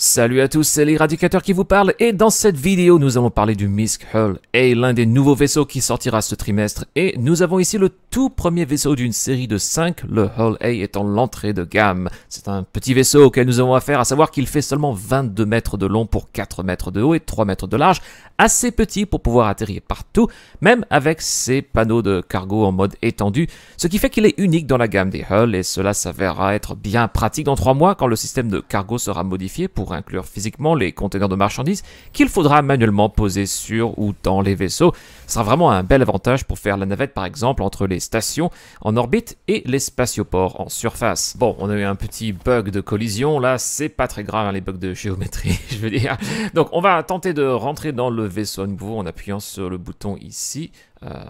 Salut à tous, c'est l'Éradicateur qui vous parle et dans cette vidéo nous allons parler du Misk Hull A, l'un des nouveaux vaisseaux qui sortira ce trimestre, et nous avons ici le tout premier vaisseau d'une série de 5, le Hull A étant l'entrée de gamme. C'est un petit vaisseau auquel nous avons affaire, à savoir qu'il fait seulement 22 mètres de long pour 4 mètres de haut et 3 mètres de large, assez petit pour pouvoir atterrir partout, même avec ses panneaux de cargo en mode étendu, ce qui fait qu'il est unique dans la gamme des Hull et cela s'avérera être bien pratique dans 3 mois quand le système de cargo sera modifié pour inclure physiquement les conteneurs de marchandises qu'il faudra manuellement poser sur ou dans les vaisseaux. Ce sera vraiment un bel avantage pour faire la navette par exemple entre les stations en orbite et les spatioports en surface. Bon, on a eu un petit bug de collision, là c'est pas très grave, hein, les bugs de géométrie je veux dire. Donc on va tenter de rentrer dans le vaisseau à nouveau en appuyant sur le bouton ici,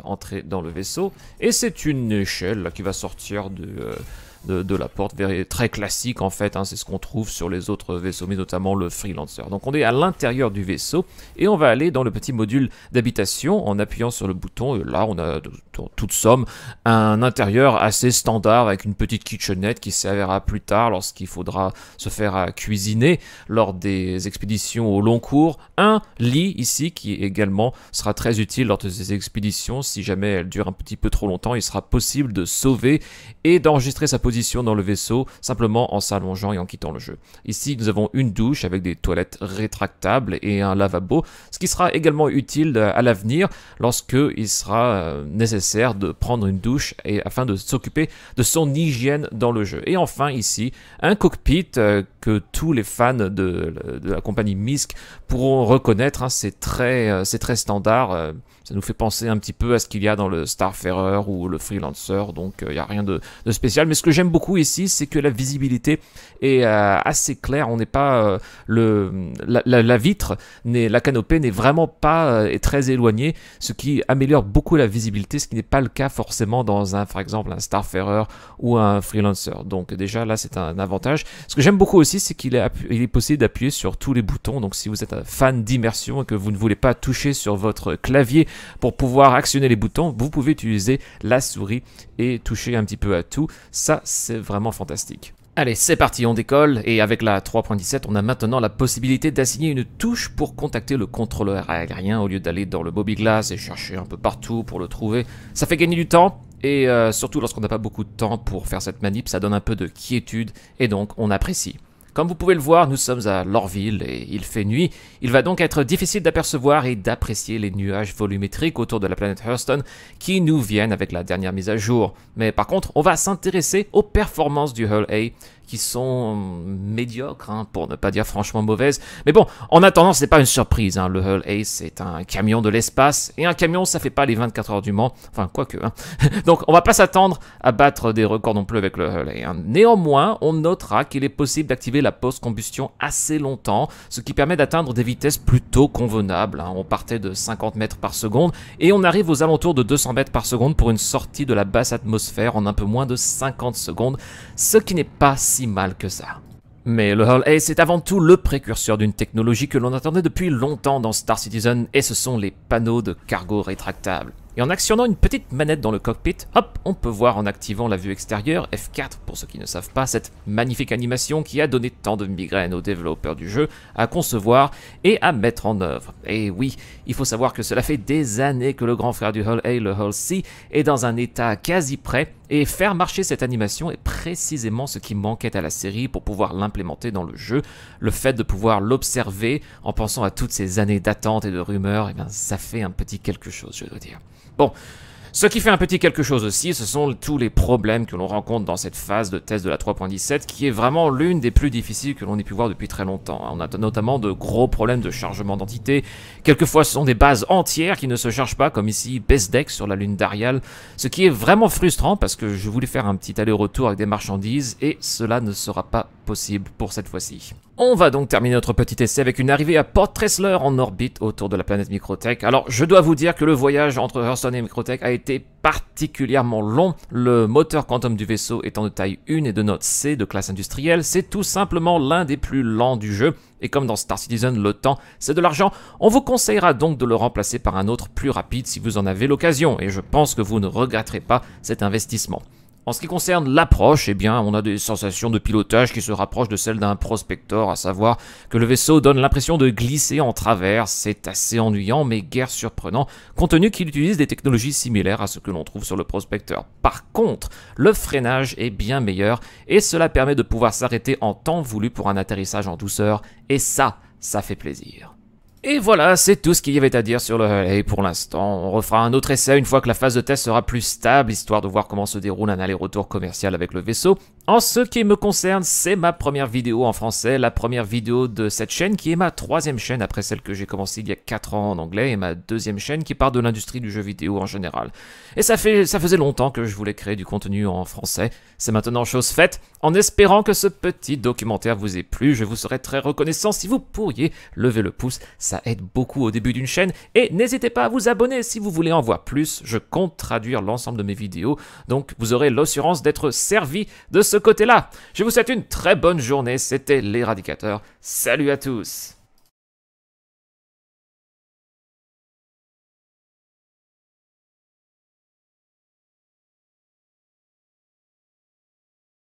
entrer dans le vaisseau, et c'est une échelle là, qui va sortir de la porte, très classique en fait, hein, c'est ce qu'on trouve sur les autres vaisseaux, mais notamment le Freelancer. Donc on est à l'intérieur du vaisseau et on va aller dans le petit module d'habitation en appuyant sur le bouton, et là on a en toute somme un intérieur assez standard avec une petite kitchenette qui servira plus tard lorsqu'il faudra se faire cuisiner lors des expéditions au long cours, un lit ici qui également sera très utile lors de ces expéditions. Si jamais elles durent un petit peu trop longtemps, il sera possible de sauver et d'enregistrer sa position dans le vaisseau simplement en s'allongeant et en quittant le jeu. Ici nous avons une douche avec des toilettes rétractables et un lavabo, ce qui sera également utile à l'avenir lorsque il sera nécessaire de prendre une douche et afin de s'occuper de son hygiène dans le jeu. Et enfin ici un cockpit que tous les fans de la compagnie Misk pourront reconnaître, hein, c'est très standard, ça nous fait penser un petit peu à ce qu'il y a dans le Starfarer ou le Freelancer, donc il n'y a rien de spécial. Mais ce que j'aime beaucoup ici, c'est que la visibilité est assez claire. On n'est pas la vitre, la canopée n'est vraiment pas très éloignée, ce qui améliore beaucoup la visibilité, ce qui n'est pas le cas forcément dans par exemple un Starfarer ou un Freelancer. Donc déjà là c'est un avantage. Ce que j'aime beaucoup aussi, c'est qu'il est possible d'appuyer sur tous les boutons. Donc si vous êtes un fan d'immersion et que vous ne voulez pas toucher sur votre clavier pour pouvoir actionner les boutons, vous pouvez utiliser la souris et toucher un petit peu à tout. Ça, c'est vraiment fantastique. Allez, c'est parti, on décolle, et avec la 3.17, on a maintenant la possibilité d'assigner une touche pour contacter le contrôleur aérien au lieu d'aller dans le Mobiglass et chercher un peu partout pour le trouver. Ça fait gagner du temps, et surtout lorsqu'on n'a pas beaucoup de temps pour faire cette manip, ça donne un peu de quiétude, et donc on apprécie. Comme vous pouvez le voir, nous sommes à Lorville et il fait nuit. Il va donc être difficile d'apercevoir et d'apprécier les nuages volumétriques autour de la planète Hurston qui nous viennent avec la dernière mise à jour. Mais par contre, on va s'intéresser aux performances du Hull A qui sont médiocres, hein, pour ne pas dire franchement mauvaises. Mais bon, en attendant, c'est pas une surprise, hein. Le Hull A, c'est un camion de l'espace, et un camion, ça fait pas les 24 heures du Mans, enfin, quoique, hein. Donc, on va pas s'attendre à battre des records non plus avec le Hull A, hein. Néanmoins, on notera qu'il est possible d'activer la post-combustion assez longtemps, ce qui permet d'atteindre des vitesses plutôt convenables, hein. On partait de 50 mètres par seconde, et on arrive aux alentours de 200 mètres par seconde pour une sortie de la basse atmosphère en un peu moins de 50 secondes, ce qui n'est pas si mal que ça. Mais le Hull A, c'est avant tout le précurseur d'une technologie que l'on attendait depuis longtemps dans Star Citizen, et ce sont les panneaux de cargo rétractables. Et en actionnant une petite manette dans le cockpit, hop, on peut voir en activant la vue extérieure, F4 pour ceux qui ne savent pas, cette magnifique animation qui a donné tant de migraines aux développeurs du jeu à concevoir et à mettre en œuvre. Et oui, il faut savoir que cela fait des années que le grand frère du Hull A, le Hull C, est dans un état quasi prêt, et faire marcher cette animation est précisément ce qui manquait à la série pour pouvoir l'implémenter dans le jeu. Le fait de pouvoir l'observer en pensant à toutes ces années d'attente et de rumeurs, eh bien, ça fait un petit quelque chose, je dois dire. Bon, ce qui fait un petit quelque chose aussi, ce sont tous les problèmes que l'on rencontre dans cette phase de test de la 3.17, qui est vraiment l'une des plus difficiles que l'on ait pu voir depuis très longtemps. On a notamment de gros problèmes de chargement d'entités. Quelquefois, ce sont des bases entières qui ne se chargent pas, comme ici Bezdeck sur la lune d'Arial, ce qui est vraiment frustrant parce que je voulais faire un petit aller-retour avec des marchandises et cela ne sera pas possible pour cette fois-ci. On va donc terminer notre petit essai avec une arrivée à Port Tressler en orbite autour de la planète Microtech. Alors, je dois vous dire que le voyage entre Hurston et Microtech a été particulièrement long. Le moteur quantum du vaisseau étant de taille 1 et de note C de classe industrielle, c'est tout simplement l'un des plus lents du jeu. Et comme dans Star Citizen, le temps, c'est de l'argent, on vous conseillera donc de le remplacer par un autre plus rapide si vous en avez l'occasion. Et je pense que vous ne regretterez pas cet investissement. En ce qui concerne l'approche, eh bien, on a des sensations de pilotage qui se rapprochent de celles d'un prospector, à savoir que le vaisseau donne l'impression de glisser en travers. C'est assez ennuyant, mais guère surprenant, compte tenu qu'il utilise des technologies similaires à ce que l'on trouve sur le prospecteur. Par contre, le freinage est bien meilleur, et cela permet de pouvoir s'arrêter en temps voulu pour un atterrissage en douceur, et ça fait plaisir. Et voilà, c'est tout ce qu'il y avait à dire sur le Hull A pour l'instant. On refera un autre essai une fois que la phase de test sera plus stable, histoire de voir comment se déroule un aller-retour commercial avec le vaisseau. En ce qui me concerne, c'est ma première vidéo en français, la première vidéo de cette chaîne qui est ma troisième chaîne après celle que j'ai commencée il y a 4 ans en anglais et ma deuxième chaîne qui parle de l'industrie du jeu vidéo en général. Et ça faisait longtemps que je voulais créer du contenu en français. C'est maintenant chose faite. En espérant que ce petit documentaire vous ait plu, je vous serais très reconnaissant si vous pourriez lever le pouce. Ça aide beaucoup au début d'une chaîne. Et n'hésitez pas à vous abonner si vous voulez en voir plus. Je compte traduire l'ensemble de mes vidéos. Donc vous aurez l'assurance d'être servi de ce côté-là. Je vous souhaite une très bonne journée. C'était l'Éradicateur. Salut à tous!